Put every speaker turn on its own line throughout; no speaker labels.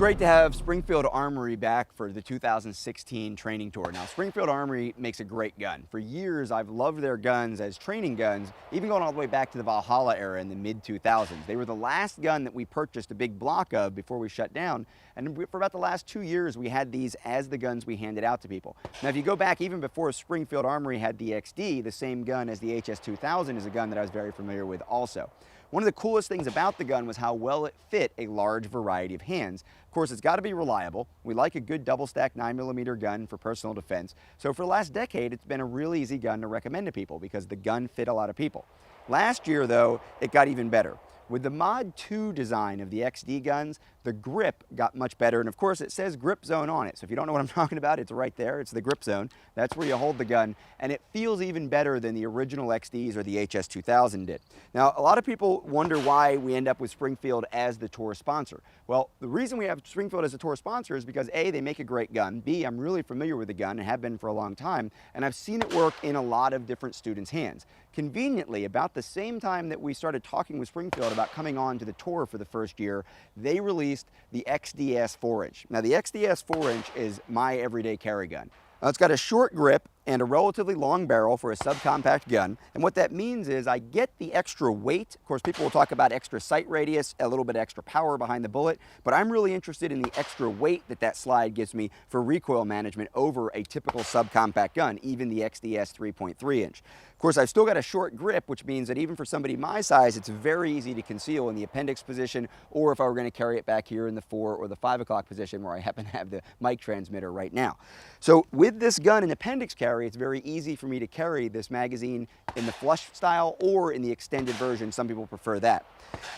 Great to have Springfield Armory back for the 2016 training tour. Now, Springfield Armory makes a great gun. For years, I've loved their guns as training guns, even going all the way back to the Valhalla era in the mid-2000s. They were the last gun that we purchased a big block of before we shut down, and for about the last 2 years, we had these as the guns we handed out to people. Now, if you go back even before Springfield Armory had the XD, the same gun as the HS2000 is a gun that I was very familiar with also. One of the coolest things about the gun was how well it fit a large variety of hands. Of course, it's got to be reliable. We like a good double stack 9mm gun for personal defense. So for the last decade, it's been a really easy gun to recommend to people because the gun fit a lot of people. Last year, though, it got even better. With the Mod 2 design of the XD guns, the grip got much better, and of course it says grip zone on it. So if you don't know what I'm talking about, it's right there. It's the grip zone. That's where you hold the gun, and it feels even better than the original XDs or the HS2000 did. Now, a lot of people wonder why we end up with Springfield as the tour sponsor. Well, the reason we have Springfield as a tour sponsor is because A, they make a great gun, B, I'm really familiar with the gun and have been for a long time, and I've seen it work in a lot of different students' hands. Conveniently, about the same time that we started talking with Springfield about coming on to the tour for the first year, they released the XDS 4-inch. Now, the XDS 4-inch is my everyday carry gun. Now, it's got a short grip and a relatively long barrel for a subcompact gun. And what that means is I get the extra weight. Of course, people will talk about extra sight radius, a little bit extra power behind the bullet, but I'm really interested in the extra weight that that slide gives me for recoil management over a typical subcompact gun, even the XDS 3.3-inch. Of course, I've still got a short grip, which means that even for somebody my size, it's very easy to conceal in the appendix position, or if I were going to carry it back here in the 4 or the 5 o'clock position where I happen to have the mic transmitter right now. So with this gun and appendix carry, it's very easy for me to carry this magazine in the flush style or in the extended version. Some people prefer that.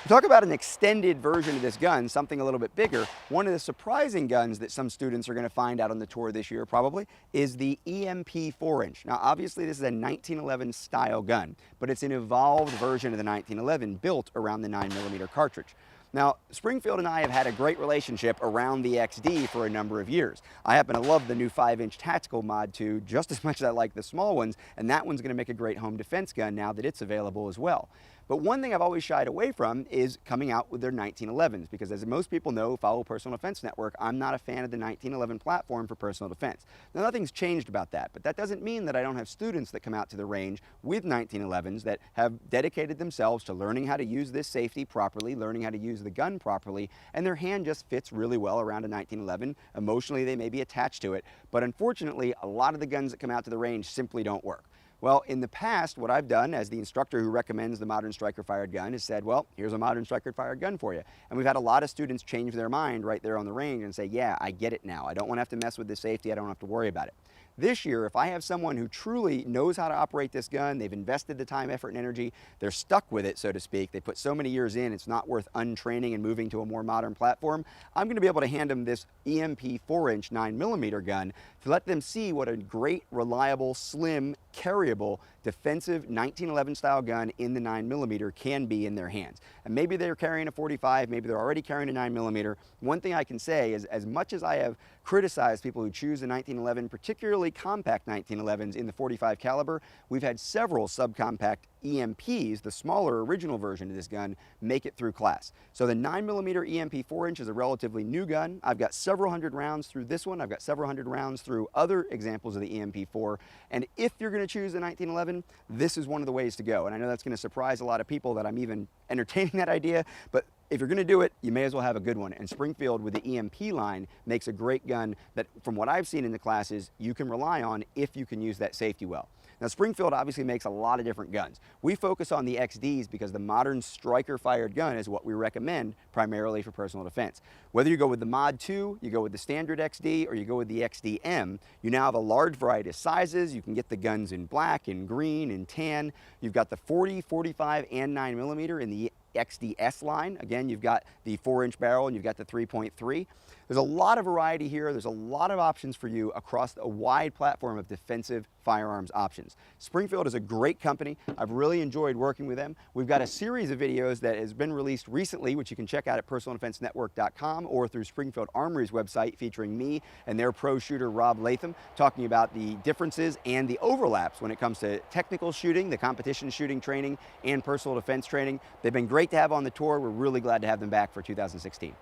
To talk about an extended version of this gun, something a little bit bigger, one of the surprising guns that some students are going to find out on the tour this year probably is the EMP 4-inch. Now, obviously this is a 1911 style gun, but it's an evolved version of the 1911 built around the 9mm cartridge. Now, Springfield and I have had a great relationship around the XD for a number of years. I happen to love the new 5-inch Tactical Mod 2 just as much as I like the small ones, and that one's going to make a great home defense gun now that it's available as well. But one thing I've always shied away from is coming out with their 1911s, because as most people know, follow Personal Defense Network, I'm not a fan of the 1911 platform for personal defense. Now, nothing's changed about that, but that doesn't mean that I don't have students that come out to the range with 1911s that have dedicated themselves to learning how to use this safety properly, learning how to use the gun properly, and their hand just fits really well around a 1911. Emotionally, they may be attached to it, but unfortunately, a lot of the guns that come out to the range simply don't work. Well, in the past, what I've done as the instructor who recommends the modern striker-fired gun is said, well, here's a modern striker-fired gun for you. And we've had a lot of students change their mind right there on the range and say, yeah, I get it now. I don't want to have to mess with the safety. I don't have to worry about it. This year, if I have someone who truly knows how to operate this gun, they've invested the time, effort, and energy, they're stuck with it, so to speak, they put so many years in, it's not worth untraining and moving to a more modern platform, I'm going to be able to hand them this EMP 4-inch 9mm gun to let them see what a great, reliable, slim, carryable, defensive 1911 style gun in the 9mm can be in their hands. And maybe they're carrying a 45, maybe they're already carrying a 9mm. One thing I can say is, as much as I have criticized people who choose a 1911, particularly compact 1911s in the 45 caliber, we've had several subcompact EMPs, the smaller original version of this gun, make it through class. So the 9mm EMP 4-inch is a relatively new gun. I've got several hundred rounds through this one. I've got several hundred rounds through other examples of the EMP 4. And if you're going to choose the 1911, this is one of the ways to go. And I know that's going to surprise a lot of people that I'm even entertaining that idea, but if you're going to do it, you may as well have a good one. And Springfield with the EMP line makes a great gun that, from what I've seen in the classes, you can rely on if you can use that safety well. Now, Springfield obviously makes a lot of different guns. We focus on the XDs because the modern striker-fired gun is what we recommend primarily for personal defense. Whether you go with the Mod 2, you go with the standard XD, or you go with the XDM, you now have a large variety of sizes. You can get the guns in black, in green, in tan. You've got the 40, 45, and 9mm in the XDS line. Again, you've got the 4-inch barrel and you've got the 3.3. There's a lot of variety here. There's a lot of options for you across a wide platform of defensive firearms options. Springfield is a great company. I've really enjoyed working with them. We've got a series of videos that has been released recently, which you can check out at personaldefensenetwork.com or through Springfield Armory's website, featuring me and their pro shooter, Rob Latham, talking about the differences and the overlaps when it comes to technical shooting, the competition shooting training, and personal defense training. They've been great to have on the tour. We're really glad to have them back for 2016.